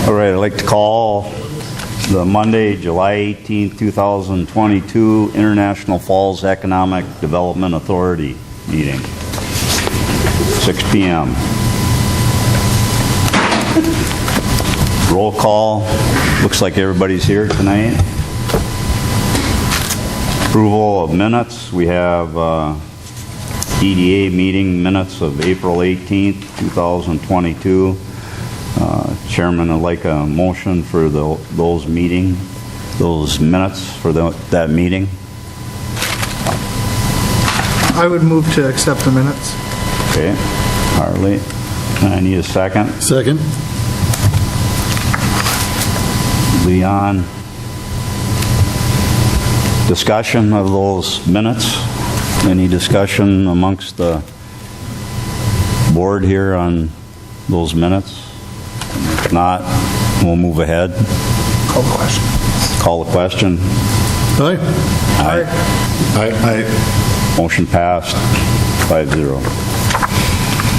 All right, I'd like to call the Monday, July 18th, 2022 International Falls Economic Development Authority meeting, 6 p.m. Roll call. Looks like everybody's here tonight. Approval of minutes. We have EDA meeting minutes of April 18th, 2022. Chairman would like a motion for those minutes for that meeting. I would move to accept the minutes. Okay, Harley. I need a second. Second. Leon. Discussion of those minutes? Any discussion amongst the board here on those minutes? If not, we'll move ahead. Call the question. Call the question. Aye. Aye. Aye. Motion passed 5-0.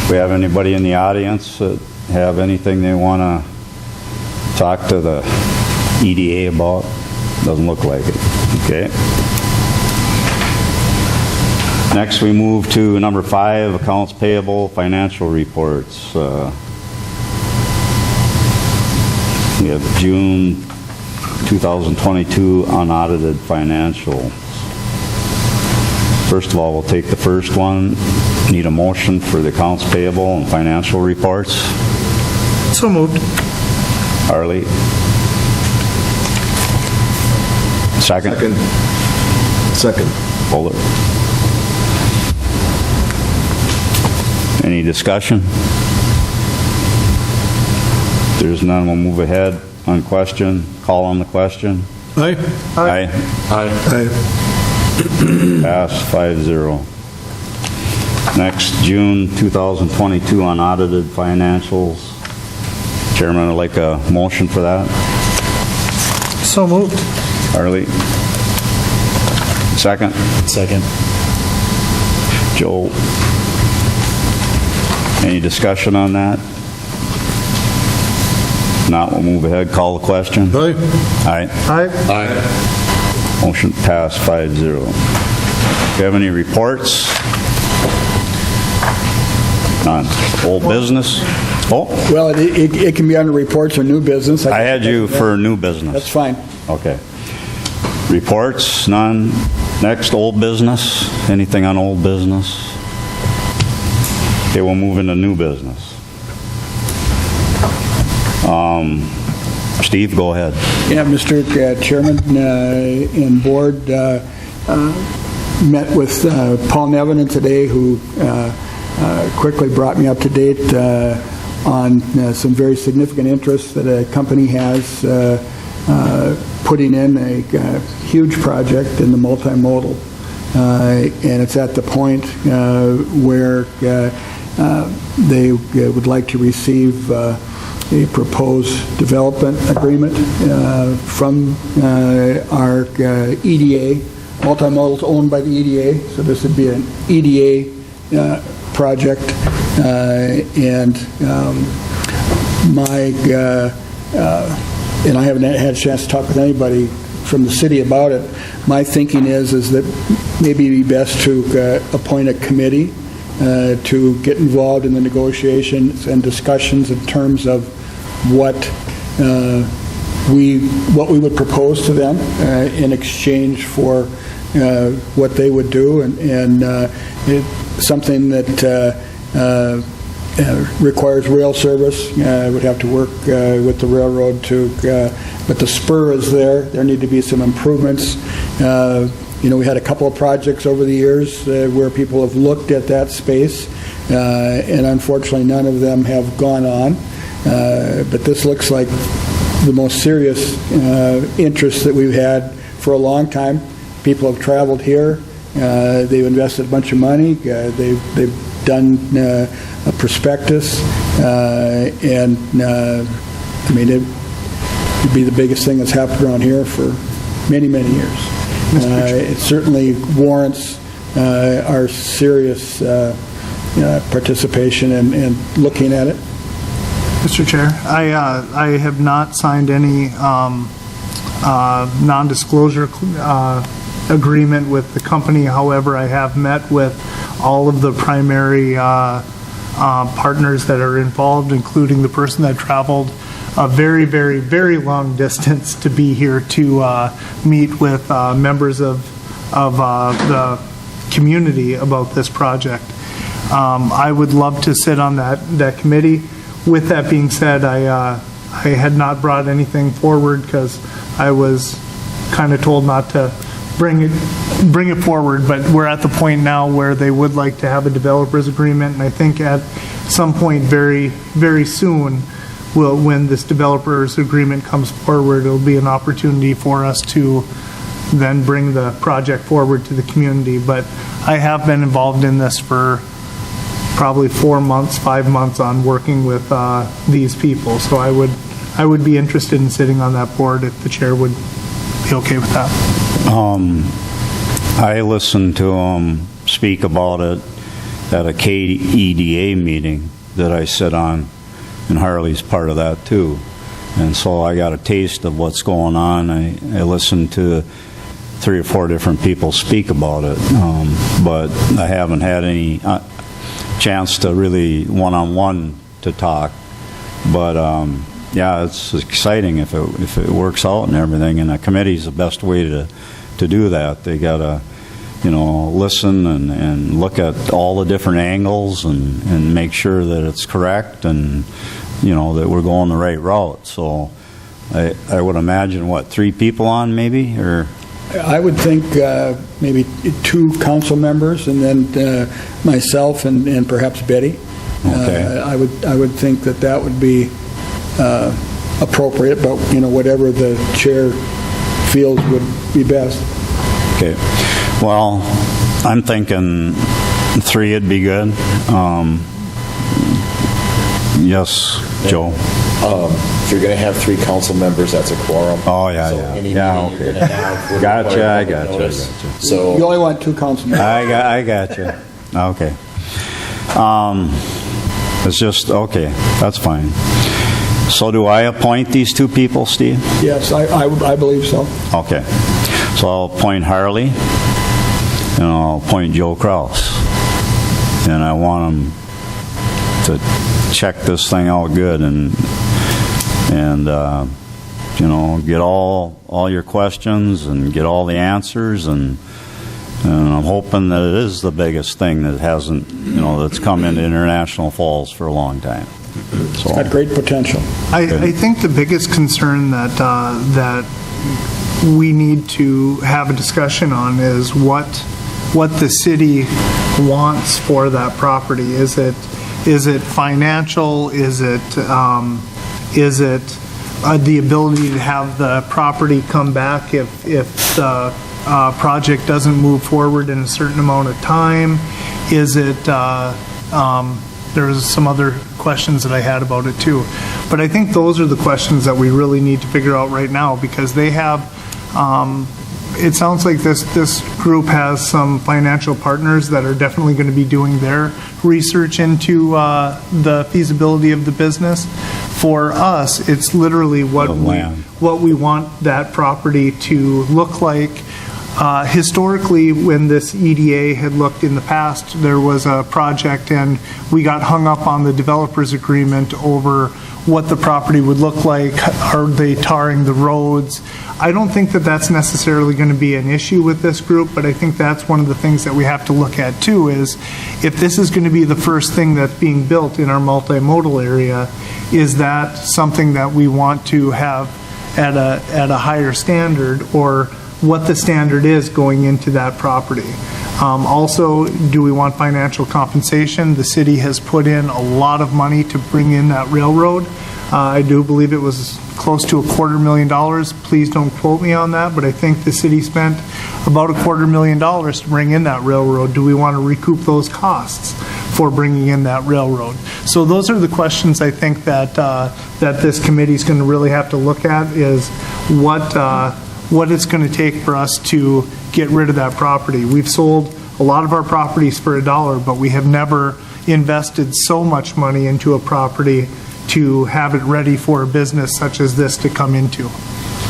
We have anybody in the audience that have anything they want to talk to the EDA about? Doesn't look like it. Okay. Next, we move to number 5, accounts payable, financial reports. We have June 2022 unaudited financials. First of all, we'll take the first one. Need a motion for the accounts payable and financial reports. So moved. Harley. Second. Second. Fuller. Any discussion? If there's none, we'll move ahead on question. Call on the question. Aye. Aye. Aye. Aye. Pass 5-0. Next, June 2022 unaudited financials. Chairman would like a motion for that. So moved. Harley. Second. Second. Joe. Any discussion on that? Not, we'll move ahead. Call the question. Aye. Aye. Aye. Aye. Motion passed 5-0. Do you have any reports? None. Old business? Oh, Well, it can be under reports or new business. I had you for new business. That's fine. Okay. Reports? None. Next, old business? Anything on old business? Okay, we'll move into new business. Steve, go ahead. Yeah, Mr. Chairman and board met with Paul Nevinen today, who quickly brought me up to date on some very significant interests that a company has putting in a huge project in the multimodal. And it's at the point where they would like to receive a proposed development agreement from our EDA. Multimodal is owned by the EDA, so this would be an EDA project. And I haven't had a chance to talk with anybody from the city about it. My thinking is that maybe it'd be best to appoint a committee to get involved in the negotiations and discussions in terms of what we would propose to them in exchange for what they would do, and something that requires rail service. Would have to work with the railroad but the spur is there. There need to be some improvements. We had a couple of projects over the years where people have looked at that space, and unfortunately none of them have gone on. But this looks like the most serious interest that we've had for a long time. People have traveled here. They've invested a bunch of money. They've done a prospectus, and it'd be the biggest thing that's happened around here for many, many years. It certainly warrants our serious participation and looking at it. Mr. Chair, I have not signed any non-disclosure agreement with the company. However, I have met with all of the primary partners that are involved, including the person that traveled a very, very, very long distance to be here to meet with members of the community about this project. I would love to sit on that committee. With that being said, I had not brought anything forward because I was kind of told not to bring it forward, but we're at the point now where they would like to have a developers agreement, and I think at some point very, very soon, when this developers agreement comes forward, it'll be an opportunity for us to then bring the project forward to the community. But I have been involved in this for probably 4 months, 5 months on working with these people. So I would be interested in sitting on that board if the chair would be okay with that. I listened to him speak about it at a KEDA meeting that I sit on, and Harley's part of that too. And so I got a taste of what's going on. I listened to 3 or 4 different people speak about it, but I haven't had any chance to really one-on-one to talk. But yeah, it's exciting if it works out and everything, and a committee's the best way to do that. They got to, listen and look at all the different angles and make sure that it's correct and, that we're going the right route. So I would imagine, 3 people on maybe, or? I would think maybe 2 council members, and then myself and perhaps Betty. Okay. I would think that would be appropriate, but whatever the chair feels would be best. Okay. Well, I'm thinking 3 would be good. Yes, Joe. If you're going to have 3 council members, that's a quorum. Oh, yeah, so yeah. Any Yeah, meeting you're okay. going to have will Gotcha, require I public gotcha, notice. I gotcha. So You only want 2 council members. I got you. Okay. It's just, okay, that's fine. So do I appoint these 2 people, Steve? Yes, I believe so. Okay. So I'll appoint Harley, and I'll appoint Joe Kraus. And I want them to check this thing out good and get all your questions and get all the answers, and I'm hoping that it is the biggest thing that hasn't, that's come into International Falls for a long time. So, Got great potential. I think the biggest concern that we need to have a discussion on is what the city wants for that property. Is it financial? Is it the ability to have the property come back if the project doesn't move forward in a certain amount of time? Is it there's some other questions that I had about it too. But I think those are the questions that we really need to figure out right now, because they have, it sounds like this group has some financial partners that are definitely going to be doing their research into the feasibility of the business. For us, it's literally what we want that property to look like. Historically, when this EDA had looked in the past, there was a project and we got hung up on the developers agreement over what the property would look like. Are they tarring the roads? I don't think that that's necessarily going to be an issue with this group, but I think that's one of the things that we have to look at too, is if this is going to be the first thing that's being built in our multimodal area, is that something that we want to have at a higher standard, or what the standard is going into that property. Also, do we want financial compensation? The city has put in a lot of money to bring in that railroad. I do believe it was close to $250,000. Please don't quote me on that, but I think the city spent about $250,000 to bring in that railroad. Do we want to recoup those costs for bringing in that railroad? So those are the questions I think that this committee is going to really have to look at, is what it's going to take for us to get rid of that property. We've sold a lot of our properties for $1, but we have never invested so much money into a property to have it ready for a business such as this to come into.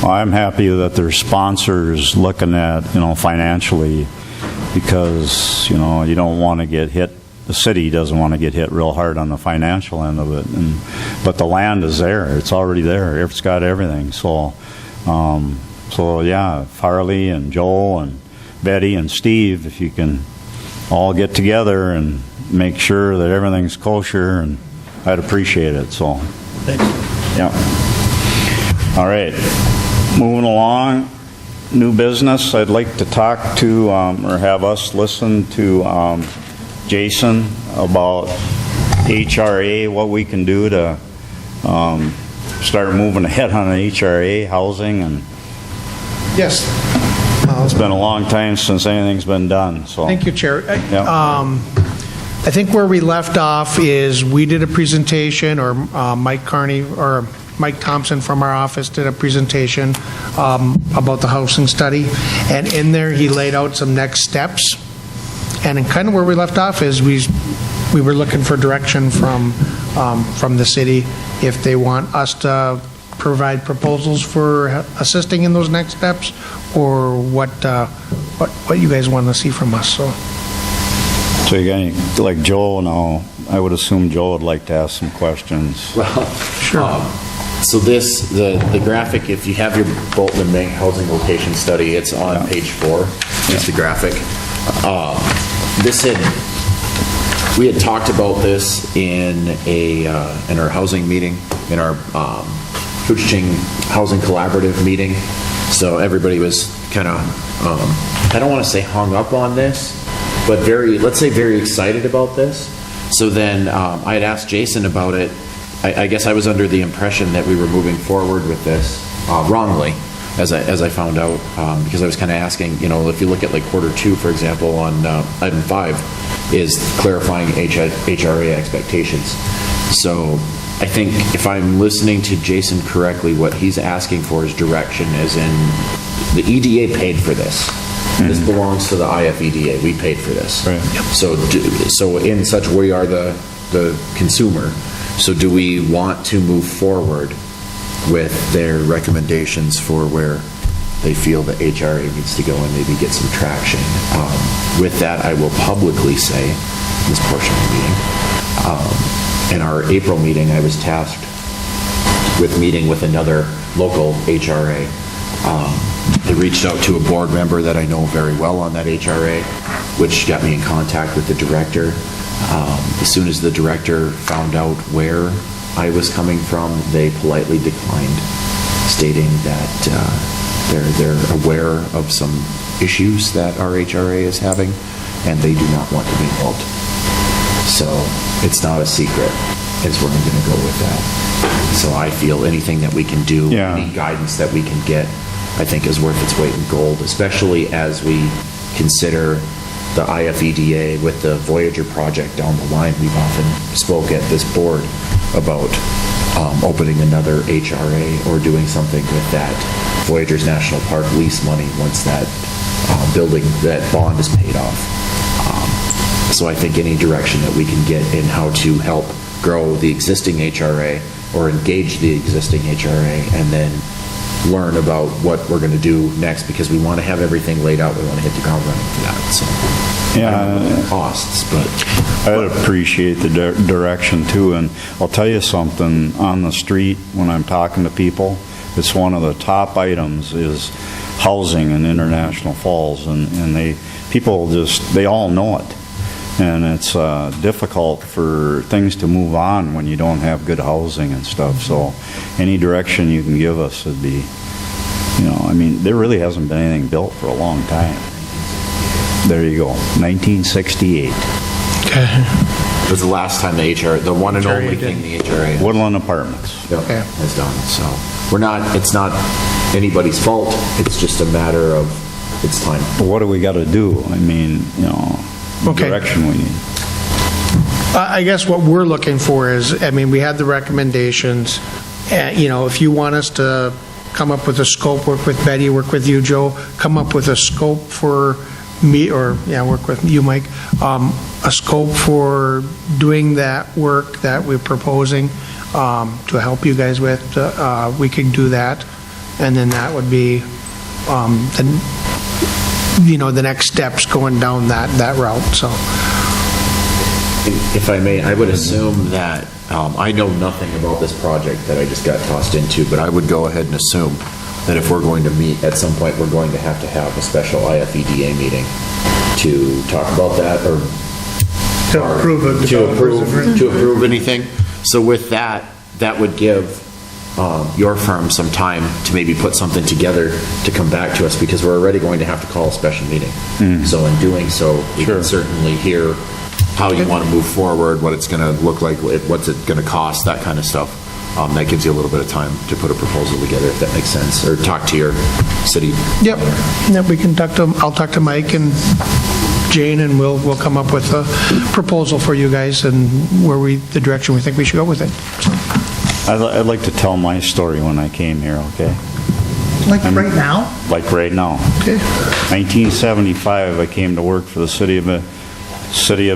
Well, I'm happy that there's sponsors looking at, financially, because, you don't want to get hit. The city doesn't want to get hit real hard on the financial end of it. But the land is there. It's already there. It's got everything. So yeah, Farley and Joel and Betty and Steve, if you can all get together and make sure that everything's kosher, and I'd appreciate it. So, Thanks. yeah. All right. Moving along, new business. I'd like to talk to, or have us listen to Jason about HRA, what we can do to start moving ahead on the HRA housing. And Yes. it's been a long time since anything's been done. So Thank you, Chair. Yeah. I think where we left off is we did a presentation, or Mike Carney or Mike Thompson from our office did a presentation about the housing study, and in there he laid out some next steps. And kind of where we left off is we were looking for direction from the city if they want us to provide proposals for assisting in those next steps, or what you guys want to see from us. So you got any, like Joe now, I would assume Joe would like to ask some questions. Well, Sure. So the graphic, if you have your Bolton and Bank housing location study, it's on page 4, just the graphic. We had talked about this in our housing meeting, in our Kuching Housing Collaborative meeting. So everybody was kind of, I don't want to say hung up on this, but let's say very excited about this. So then I had asked Jason about it. I guess I was under the impression that we were moving forward with this wrongly, as I found out, because I was kind of asking, if you look at like quarter 2, for example, on item 5, is clarifying HRA expectations. So I think if I'm listening to Jason correctly, what he's asking for is direction, as in the EDA paid for this. This belongs to the IFEDA. We paid for this. Right. So in such we are the consumer. So do we want to move forward with their recommendations for where they feel the HRA needs to go and maybe get some traction? With that, I will publicly say, this portion of the meeting, in our April meeting, I was tasked with meeting with another local HRA. They reached out to a board member that I know very well on that HRA, which got me in contact with the director. As soon as the director found out where I was coming from, they politely declined, stating that they're aware of some issues that our HRA is having, and they do not want to be involved. So it's not a secret, is where I'm going to go with that. So I feel anything that we can do, any guidance that we can get, I think is worth its weight in gold, especially as we consider the IFEDA with the Voyager project down the line. We've often spoke at this board about opening another HRA or doing something with that Voyager's National Park lease money once that building, that bond is paid off. So I think any direction that we can get in how to help grow the existing HRA or engage the existing HRA, and then learn about what we're going to do next, because we want to have everything laid out. We want to hit the ground running for that. So I don't know what it costs, but I'd appreciate the direction too. And I'll tell you something, on the street when I'm talking to people, it's one of the top items is housing in International Falls, and people they all know it. And it's difficult for things to move on when you don't have good housing and stuff. So any direction you can give us would be, there really hasn't been anything built for a long time. There you go, 1968. it was the last time the one and only thing the HRA Woodland Apartments. has done. So it's not anybody's fault. It's just a matter of it's time. But what do we got to do? Direction we need. I guess what we're looking for is, we had the recommendations. If you want us to come up with a scope, work with Betty, work with you, Joe, come up with a scope for me, or work with you, Mike, a scope for doing that work that we're proposing. to help you guys with, we could do that. And then that would be, the next steps going down that route, so. If I may, I would assume that, I know nothing about this project that I just got tossed into, but I would go ahead and assume that if we're going to meet, at some point, we're going to have a special IFEDA meeting to talk about that, or To approve a developer's agreement. to approve anything. So with that, that would give your firm some time to maybe put something together to come back to us, because we're already going to have to call a special meeting. So in doing so, we can certainly hear how you want to move forward, what it's going to look like, what's it going to cost, that kind of stuff. That gives you a little bit of time to put a proposal together, if that makes sense, or talk to your city. Yep, we can I'll talk to Mike and Jane, and we'll come up with a proposal for you guys and the direction we think we should go with it. I'd like to tell my story when I came here, okay? Like right now? Like right now. Okay. 1975, I came to work for the City of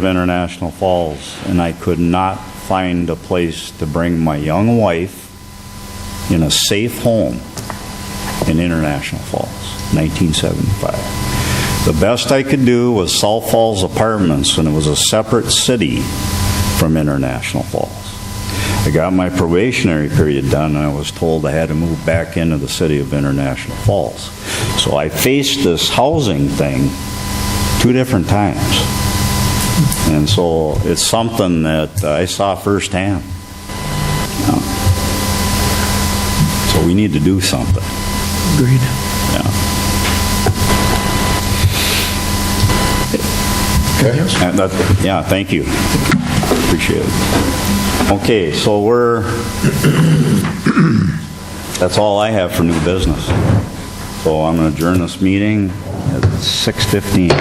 International Falls, and I could not find a place to bring my young wife in a safe home in International Falls, 1975. The best I could do was South Falls Apartments, and it was a separate city from International Falls. I got my probationary period done, and I was told I had to move back into the city of International Falls. So I faced this housing thing 2 different times. And so it's something that I saw firsthand. So we need to do something. Agreed. Yeah, thank you. Appreciate it. Okay, so that's all I have for new business. So I'm going to adjourn this meeting at 6:16.